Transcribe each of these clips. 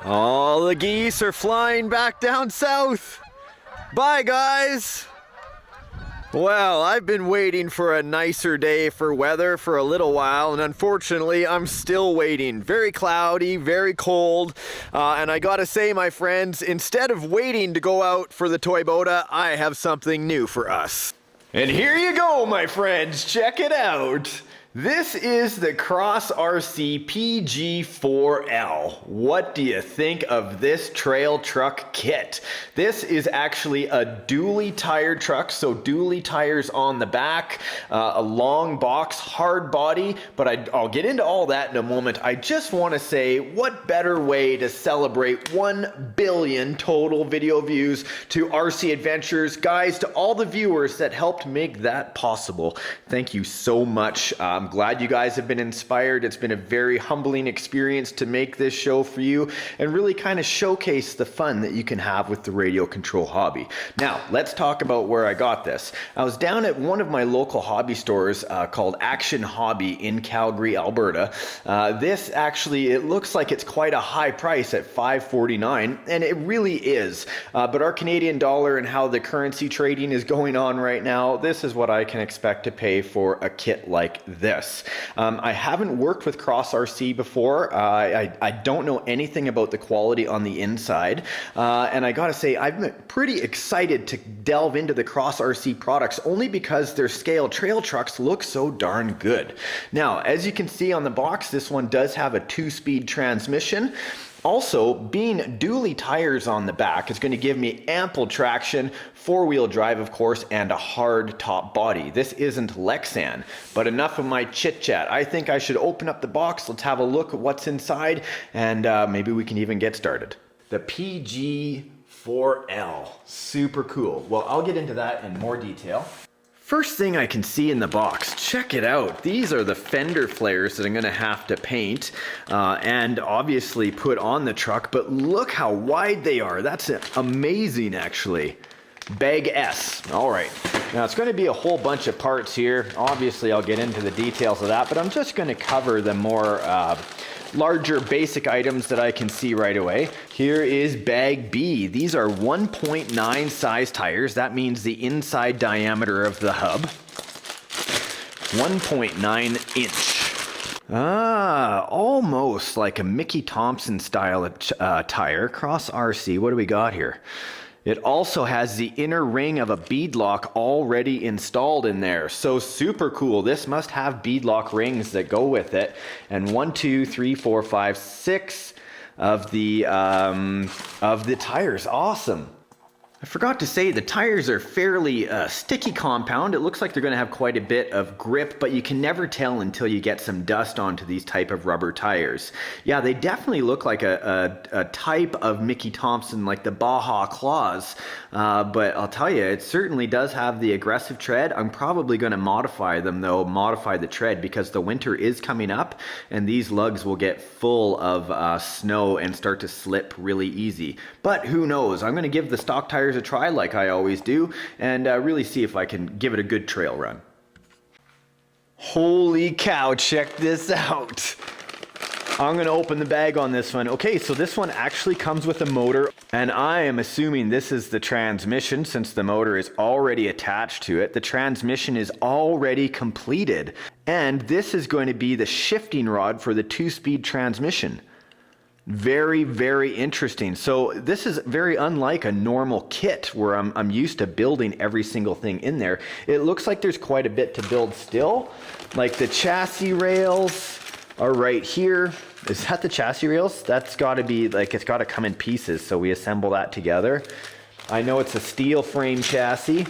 All the geese are flying back down south. Bye, guys. Well, I've been waiting for a nicer day for weather for a little while, and unfortunately, I'm still waiting. Very cloudy, very cold, and I gotta say, my friends, instead of waiting to go out for the TRiBUTE, I have something new for us. And here you go, my friends, check it out. This is the Cross RC PG4L. What do you think of this trail truck kit? This is actually a dually tired truck, so dually tires on the back, a long box, hard body, but I'll get into all that in a moment. I just want to say, what better way to celebrate 1 billion total video views to RC Adventures? Guys, to all the viewers that helped make that possible, thank you so much. I'm glad you guys have been inspired. It's been a very humbling experience to make this show for you and really kind of showcase the fun that you can have with the radio control hobby. Now, let's talk about where I got this. I was down at one of my local hobby stores called Action Hobby in Calgary, Alberta. This actually, it looks like it's quite a high price at $5.49, and it really is. But our Canadian dollar and how the currency trading is going on right now, this is what I can expect to pay for a kit like this. I haven't worked with Cross RC before. I don't know anything about the quality on the inside. And I gotta say, I'm pretty excited to delve into the Cross RC products only because their scale trail trucks look so darn good. Now, as you can see on the box, this one does have a 2-speed transmission. Also, being dually tires on the back is going to give me ample traction, 4-wheel drive of course, and a hard top body. This isn't Lexan, but enough of my chit chat. I think I should open up the box, let's have a look at what's inside, and maybe we can even get started. The PG4L, super cool. Well, I'll get into that in more detail. First thing I can see in the box, check it out. These are the fender flares that I'm gonna have to paint and obviously put on the truck, but look how wide they are. That's amazing, actually. Bag S, all right. Now it's gonna be a whole bunch of parts here. Obviously I'll get into the details of that, but I'm just gonna cover the more larger basic items that I can see right away. Here is bag B. These are 1.9 size tires. That means the inside diameter of the hub. 1.9 inch. Almost like a Mickey Thompson style tire. Cross RC, what do we got here? It also has the inner ring of a beadlock already installed in there. So super cool. This must have beadlock rings that go with it. And 1, 2, 3, 4, 5, 6 of the tires. Awesome. I forgot to say the tires are fairly sticky compound. It looks like they're going to have quite a bit of grip, but you can never tell until you get some dust onto these type of rubber tires. Yeah, they definitely look like a type of Mickey Thompson, like the Baja Claws, but I'll tell you, it certainly does have the aggressive tread. I'm probably going to modify them though, modify the tread, because the winter is coming up and these lugs will get full of snow and start to slip really easy. But who knows? I'm going to give the stock tires a try like I always do and really see if I can give it a good trail run. Holy cow, check this out. I'm gonna open the bag on this one. Okay, so this one actually comes with a motor, and I am assuming this is the transmission since the motor is already attached to it. The transmission is already completed, and this is going to be the shifting rod for the 2-speed transmission. Very, very interesting. So this is very unlike a normal kit where I'm used to building every single thing in there. It looks like there's quite a bit to build still. Like the chassis rails are right here. Is that the chassis rails? That's got to be, like, it's got to come in pieces, so we assemble that together. I know it's a steel frame chassis.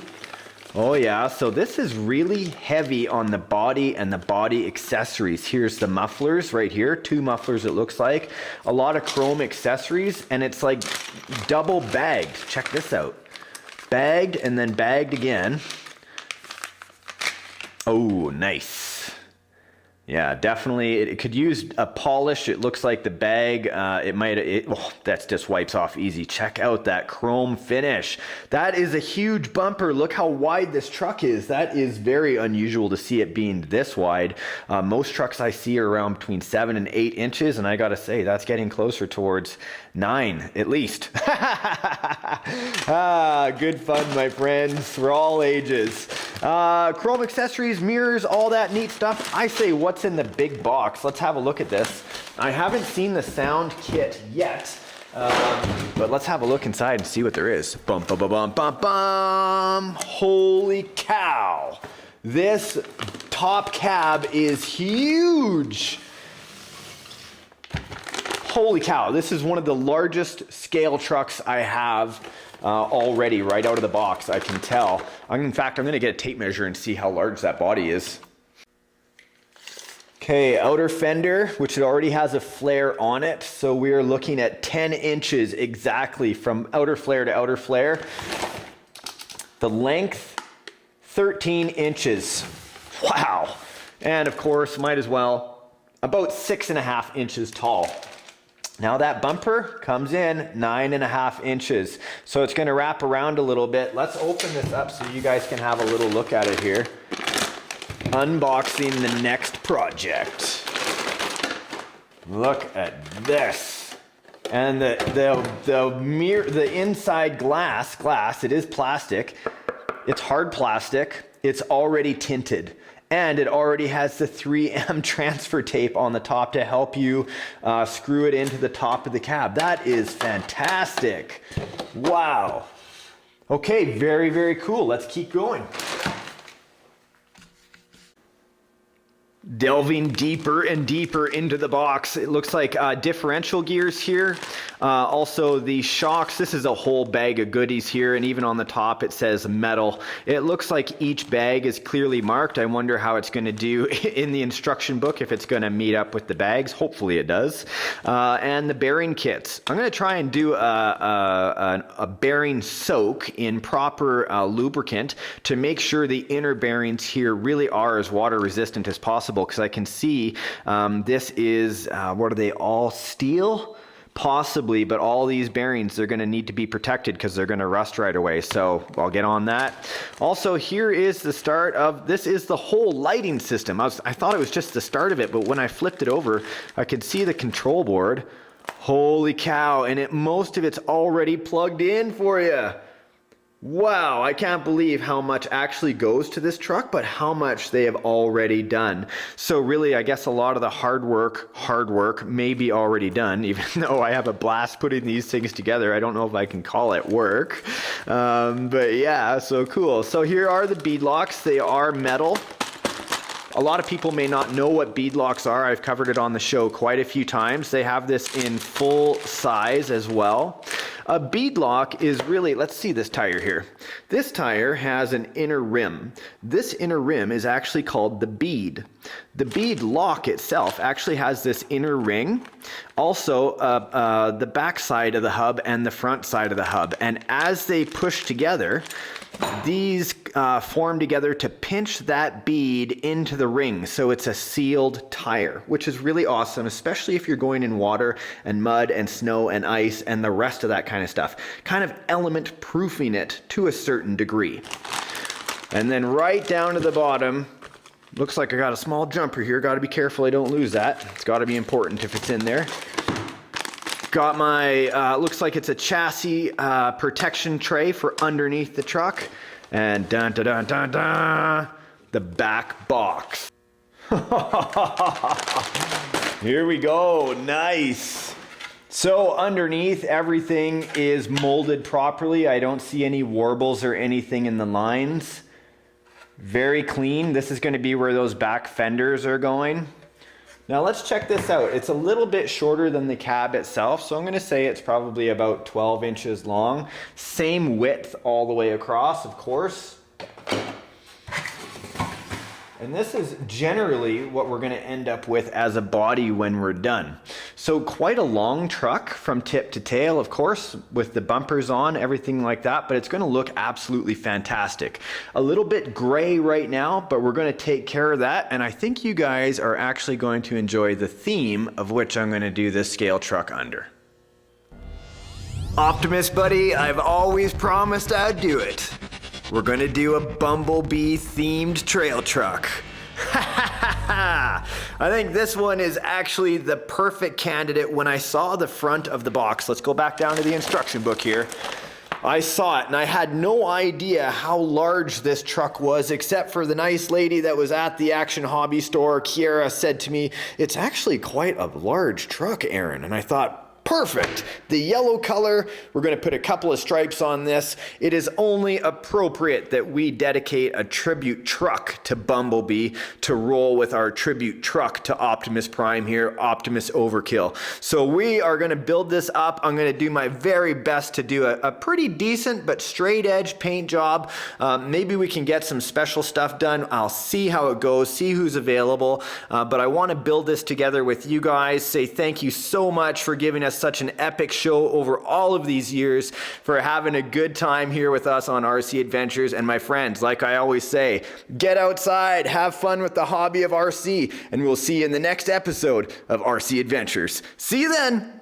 Oh yeah, so this is really heavy on the body and the body accessories. Here's the mufflers right here, 2 mufflers it looks like. A lot of chrome accessories, and it's like double bagged. Check this out. Bagged and then bagged again. Oh, nice. Yeah, definitely. It could use a polish. It looks like the bag, that just wipes off easy. Check out that chrome finish. That is a huge bumper. Look how wide this truck is. That is very unusual to see it being this wide. Most trucks I see are around between 7 and 8 inches, and I gotta say, that's getting closer towards 9 at least. Good fun, my friends, for all ages. Chrome accessories, mirrors, all that neat stuff. I say, what's in the big box? Let's have a look at this. I haven't seen the sound kit yet, but let's have a look inside and see what there is. Bum, bum, bum, bum, bum, bum. Holy cow. This top cab is huge. Holy cow, this is one of the largest scale trucks I have already right out of the box, I can tell. In fact, I'm gonna get a tape measure and see how large that body is. Okay, outer fender, which it already has a flare on it. So we are looking at 10 inches exactly from outer flare to outer flare. The length, 13 inches. Wow. And of course, might as well, about 6.5 inches tall. Now that bumper comes in 9.5 inches. So it's gonna wrap around a little bit. Let's open this up so you guys can have a little look at it here. Unboxing the next project. Look at this. And the mirror, the inside glass, it is plastic. It's hard plastic. It's already tinted. And it already has the 3M transfer tape on the top to help you screw it into the top of the cab. That is fantastic. Wow. Okay, very, very cool. Let's keep going. Delving deeper and deeper into the box. It looks like differential gears here. Also the shocks. This is a whole bag of goodies here, and even on the top it says metal. It looks like each bag is clearly marked. I wonder how it's going to do in the instruction book, if it's going to meet up with the bags. Hopefully it does. And the bearing kits. I'm going to try and do a bearing soak in proper lubricant to make sure the inner bearings here really are as water resistant as possible. Because I can see this is, what are they, all steel? Possibly, but all these bearings, they're going to need to be protected because they're going to rust right away. So I'll get on that. Also, here is the start of, this is the whole lighting system. I thought it was just the start of it, but when I flipped it over, I could see the control board. Holy cow, and most of it's already plugged in for you. Wow, I can't believe how much actually goes to this truck, but how much they have already done. So really, I guess a lot of the hard work may be already done, even though I have a blast putting these things together. I don't know if I can call it work, but yeah, so cool. So here are the bead locks. They are metal. A lot of people may not know what bead locks are. I've covered it on the show quite a few times. They have this in full size as well. A bead lock is really, let's see this tire here. This tire has an inner rim. This inner rim is actually called the bead. The bead lock itself actually has this inner ring. Also, the back side of the hub and the front side of the hub. And as they push together, these form together to pinch that bead into the ring. So it's a sealed tire, which is really awesome, especially if you're going in water and mud and snow and ice and the rest of that kind of stuff. Kind of element proofing it to a certain degree. And then right down to the bottom, looks like I got a small jumper here. Got to be careful I don't lose that. It's got to be important if it's in there. Got my, looks like it's a chassis protection tray for underneath the truck. And dun dun dun dun dun, the back box. Here we go, nice. So underneath, everything is molded properly. I don't see any warbles or anything in the lines. Very clean. This is going to be where those back fenders are going. Now let's check this out. It's a little bit shorter than the cab itself, so I'm going to say it's probably about 12 inches long. Same width all the way across, of course. And this is generally what we're going to end up with as a body when we're done. So quite a long truck from tip to tail, of course, with the bumpers on, everything like that, but it's going to look absolutely fantastic. A little bit gray right now, but we're going to take care of that, and I think you guys are actually going to enjoy the theme of which I'm going to do this scale truck under. Optimus buddy, I've always promised I'd do it. We're gonna do a Bumblebee themed trail truck. I think this one is actually the perfect candidate. When I saw the front of the box, let's go back down to the instruction book here. I saw it and I had no idea how large this truck was, except for the nice lady that was at the Action Hobby store. Kiera said to me, "It's actually quite a large truck, Aaron." And I thought, perfect. The yellow color, we're going to put a couple of stripes on this. It is only appropriate that we dedicate a tribute truck to Bumblebee to roll with our tribute truck to Optimus Prime here, OPTiMUS OVERKiLL. So we are going to build this up. I'm going to do my very best to do a pretty decent but straight edge paint job. Maybe we can get some special stuff done. I'll see how it goes, see who's available. But I want to build this together with you guys. Say thank you so much for giving us such an epic show over all of these years, for having a good time here with us on RC Adventures. And my friends, like I always say, get outside, have fun with the hobby of RC, and we'll see you in the next episode of RC Adventures. See you then!